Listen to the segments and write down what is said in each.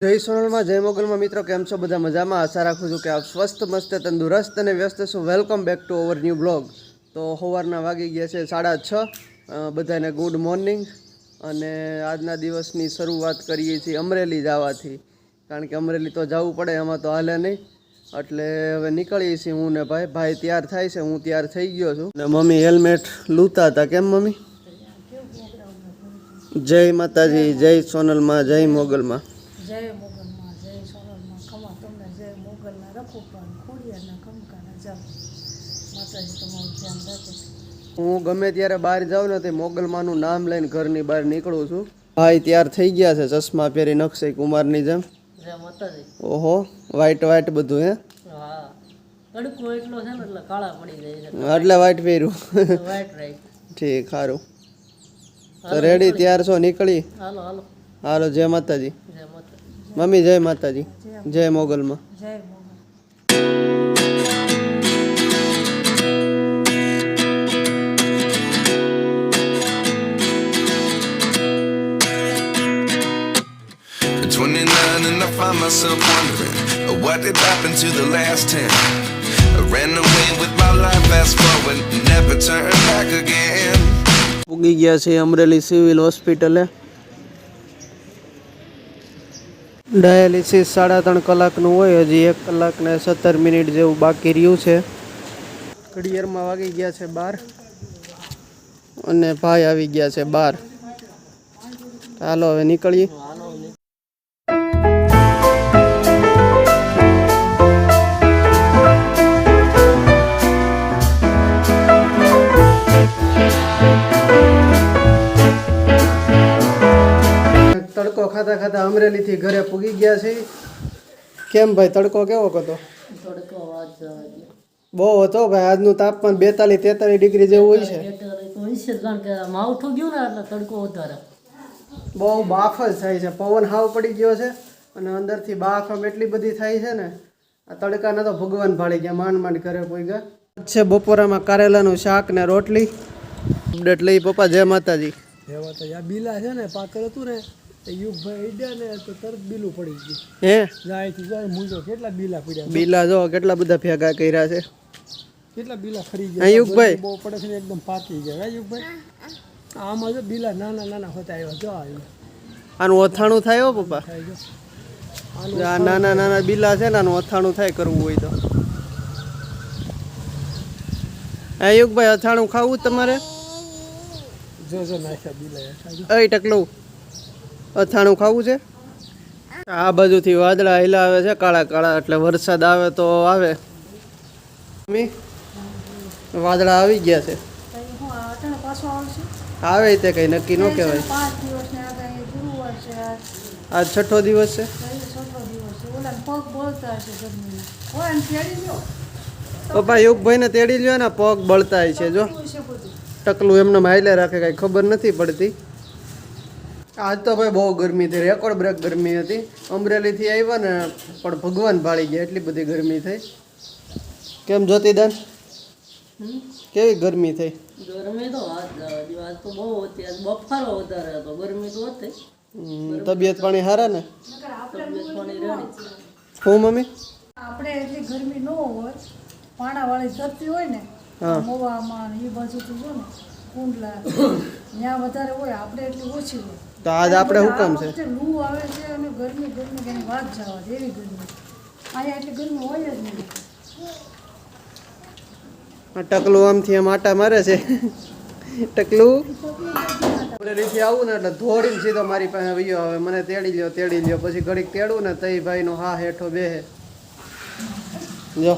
જય સોનલમાં જય મોગલમાં મિત્રો કેમ છો બધા મજામાં આશા રાખું છું કે આપ સ્વસ્થ મસ્ત તંદુરસ્ત અને વ્યસ્ત છો welcome back to our new blog તો સવારના વાગી ગયા છે 6:30 બધાને ગુડ મોર્નિંગ અને આજના દિવસની શરૂઆત કરીએ છીએ અમરેલી જવાથી કારણ કે અમરેલી તો જવું પડે એમાં તો હાલે નહીં એટલે હવે નીકળીએ છીએ હું ને ભાઈ તૈયાર થાય છે હું તૈયાર થઈ ગયો છું ને મમ્મી હેલ્મેટ લૂંતા હતા કેમ મમ્મી જય માતાજી જય સોનલમાં જય મોગલમાં જય મોગલમાં જય સોનલમાં ખમા તમને જય મોગલના રખો પણ ખોડિયારના ખમકાના જાવ માતાજી તમારું ધ્યાન રાખે હું ગમે ત્યારે બહાર જાઉં ને તે મોગલમાનું નામ લઈને ઘરની બહાર નીકળું છું ભાઈ તૈયાર થઈ ગયા છે ચશ્મા પહેરી નક્ષય કુમારની જેમ જય માતાજી ઓહો વ્હાઈટ બધું હે હા તડકો એટલો છે ને એટલે કાળા પડી જાય છે એટલે વ્હાઈટ પહેર્યું વાઈટ રાઈટ ઠીક સારું તો રેડી તૈયાર છો નીકળી હાલો હાલો હાલો જય માતાજી જય માતાજી મમ્મી જય માતાજી જય મોગલમાં જય Mughal At 29 and I find myself wondering what did happen to the last 10. I ran away with my life, fast forward, never turn back again. ઉગી ગયા છે અમરેલી સિવિલ હોસ્પિટલે ડાયાલિસિસ 3.5 કલાકનું હોય હજી 1 કલાક ને 17 મિનિટ જેવું બાકી રહ્યું છે ઘડિયાળમાં વાગી ગયા છે 12 અને ભાઈ આવી ગયા છે 12 હાલો હવે નીકળીએ તડકો ખાતા અમરેલીથી ઘરે પૂગી ગયા છે કેમ ભાઈ તડકો કેવો હતો તડકો આજ બહુ હતો ભાઈ આજનું તાપમાન 42-43 ડિગ્રી જેવું હોય છે કારણ કે માવઠું ગયું ને એટલે તડકો વધારે બહુ બાફ જ થાય છે પવન હાવ પડી ગયો છે અને અંદરથી બાફ આમ એટલી બધી થાય છે ને આ તડકાના તો ભગવાન ભાળી ગયા માંડ ઘરે પૂગ્યા છે બપોરામાં કારેલાનું શાક ને રોટલી અપડેટ લઈ પપ્પા જય માતાજી આ બીલા છે ને પાકર હતું ને યુગભાઈ ઈડ્યા ને તો તરત બીલું પડી ગયું હે જાયથી જાય મૂજો કેટલા બીલા પડ્યા બીલા જો કેટલા બધા ભેગા કર્યા છે કેટલા બીલા ખરી હા, યુગભાઈ. બહુ પડે છે ને એકદમ પાકી જાય હા યુગભાઈ આમાં જો બીલા નાના હોતા આવ્યા જો આવ્યું આનું અથાણું થાય હો પપ્પા થાય જો આ નાના બીલા છે ને આનું અથાણું થાય કરવું હોય તો હા યુગભાઈ અથાણું ખાવું તમારે જો નાખ્યા બીલા જો એ ટકલું અથાણું ખાવું છે આ બાજુથી વાદળા હિલાવે છે કાળા એટલે વરસાદ આવે તો આવે મમ્મી વાદળા આવી ગયા છે હું અટાણે પાછો આવશે આવે તે કઈ નક્કી ન કહેવાય 5 દિવસને આગાહી ગુરુવાર છે આજ આજ 6થો દિવસ છે છઠ્ઠો દિવસ છે ઓલા પગ બોલતા હશે ગરમી હોય ને તેડી લો પપ્પા યુગભાઈને તેડી લ્યો ને પગ બળતા છે જો છે બધું ટકલું એમને માયલે રાખે કાંઈ ખબર નથી પડતી આજ તો ભાઈ બહુ ગરમી થઈ રેકોર્ડ બ્રેક ગરમી હતી અમરેલીથી આવ્યા ને પણ ભગવાન ભાળી ગયા એટલી બધી ગરમી થઈ કેમ જ્યોતિદાન કેવી ગરમી થઈ ગરમી તો આજ તો બહુ હતી આજ બફારો વધારે હતો ગરમી તો હતી તબિયત પાણી સારા ને તબિયત પાણી રેડી હું મમ્મી આપણે એટલી ગરમી ન હોય પાણાવાળી ધરતી હોય ને હા. મોવામાં એ બાજુથી જો ને કુંડલા ત્યાં વધારે હોય આપણે એટલી ઓછી હોય તો આજ આપણે શું કામ છે આ વખતે લૂ આવે છે અને ગરમી એની વાત જવા દે એવી ગરમી અહીંયા એટલી ગરમી હોય જ નહીં આ ટકલું આમથી આમ આટા મારે છે ટકલું અમરેલીથી આવું ને એટલે ધોડીને સીધો મારી પાસે વયો હવે મને તેડી લ્યો પછી ઘડીક તેડું ને તઈ ભાઈનો હા હેઠો બેહે જો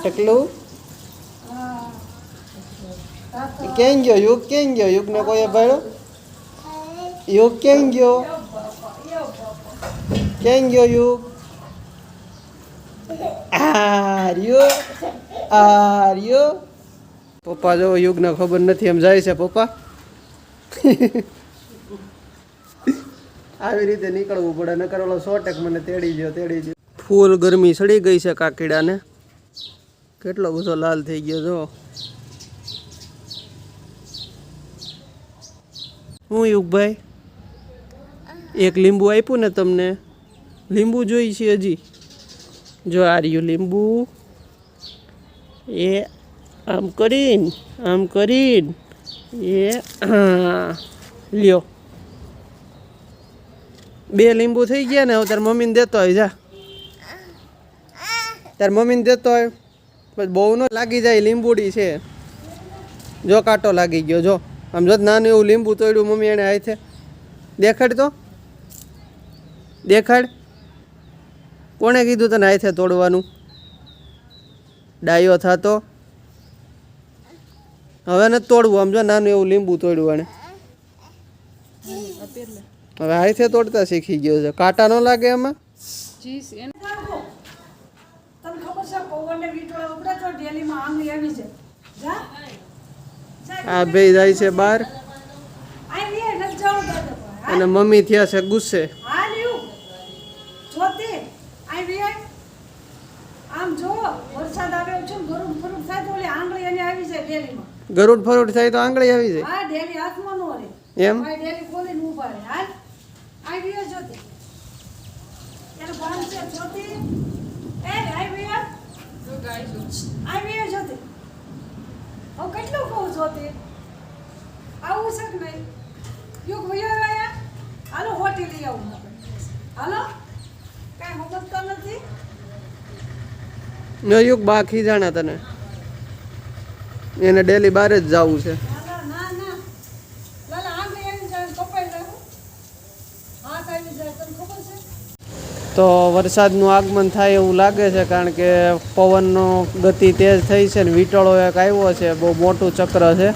ટકલું ક્યાં ગયો યુગને કોઈ ભાડ્યો યુગ ક્યાં ગયો યુગ આર્યો પપ્પા જો યુગને ખબર નથી એમ જાય છે પપ્પા આવી રીતે નીકળવું પડે નકર ઓલો 100% મને તેડી ગયો ફૂલ ગરમી સડી ગઈ છે કાકીડાને કેટલો બધો લાલ થઈ ગયો જો હું યુગભાઈ એક લીંબુ આપ્યું ને તમને લીંબુ જોઈ છે હજી. જો આ રહ્યું લીંબુ. એ આમ કરીને એ હા લ્યો. 2 લીંબુ થઈ ગયા ને. હવે તાર મમ્મીને દેતો હોય. જા તાર મમ્મીને દેતો હોય. બસ બહુ ન લાગી જાય. લીંબુડી છે. જો કાંટો લાગી ગયો. જો આમ જો નાનું એવું લીંબુ તોડ્યું મમ્મી એને હાથે. દેખાડ તો દેખાડ. કોણે કીધું તને હાથે તોડવાનું? ડાયો થતો. હવે નથી તોડવું. આમ જો નાનું એવું લીંબુ તોડ્યું એને. હવે હાથે તોડતા શીખી ગયો છે. કાંટા ન લાગે એમાં. તને ખબર છે પવનને વીંટળા ઉપડે તો ડેલીમાં આંગળી આવી જાય. જા આ ભાઈ જાય છે બહાર આઈ લે ન જાવ દાદા. અને મમ્મી થયા છે ગુસ્સે. હા લ્યું જોતી આઈ લે આમ જો વરસાદ આવ્યો છે ગરુડ ફરુડ થાય તો ઓલી આંગળી એને આવી જાય ડેલીમાં. ગરુડ ફરુડ થાય તો આંગળી આવી જાય હા ડેલી હાથમાં નો રે એમ. આ ડેલી ખોલીને ઊભા રહે. હાલ આઈ લે જોતી એને બાંધ છે જોતી. એ આઈ લે આઈ લે જોતી. હવે કેટલું કહું જોતી આવું છે કે નહીં? યુગ ભૈયા રહ્યા હાલો હોટી લઈ આવું આપણે. હાલો કાંઈ સમજતા નથી. નયુગ બાકી જાણા તને. એને ડેલી બહાર જ જવું છે. ના ના ના લાલા આંગળી આવી જાય કપાઈ જાય. હાથ આવી જાય તને ખબર છે? તો વરસાદનું આગમન થાય એવું લાગે છે. કારણ કે પવનનો ગતિ તેજ થઈ છે ને વીંટળો એક આવ્યો છે. બહુ મોટું ચક્ર છે.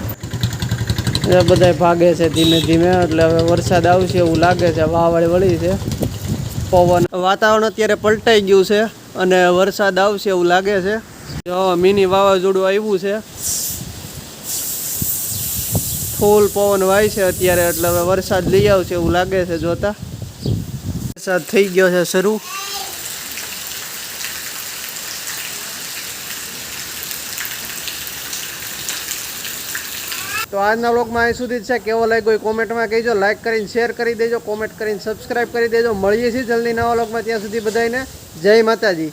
એ બધાય ભાગે છે ધીમે ધીમે. એટલે હવે વરસાદ આવશે એવું લાગે છે. વાવળી વળી છે. પવન વાતાવરણ અત્યારે પલટાઈ ગયું છે અને વરસાદ આવશે એવું લાગે છે. જો મિની વાવાઝોડું આવ્યું છે. ફૂલ પવન વાય છે અત્યારે. એટલે હવે વરસાદ લઈ આવશે એવું લાગે છે જોતા. વરસાદ થઈ ગયો છે શરૂ. તો આજના વ્લોગમાં અહીં સુધી જ છે. કેવો લાગ્યો એ કોમેન્ટમાં કહેજો. લાઈક કરીને શેર કરી દેજો. કોમેન્ટ કરીને સબસ્ક્રાઈબ કરી દેજો. મળીએ છીએ જલ્દી નવા વ્લોગમાં. ત્યાં સુધી બધાને જય માતાજી.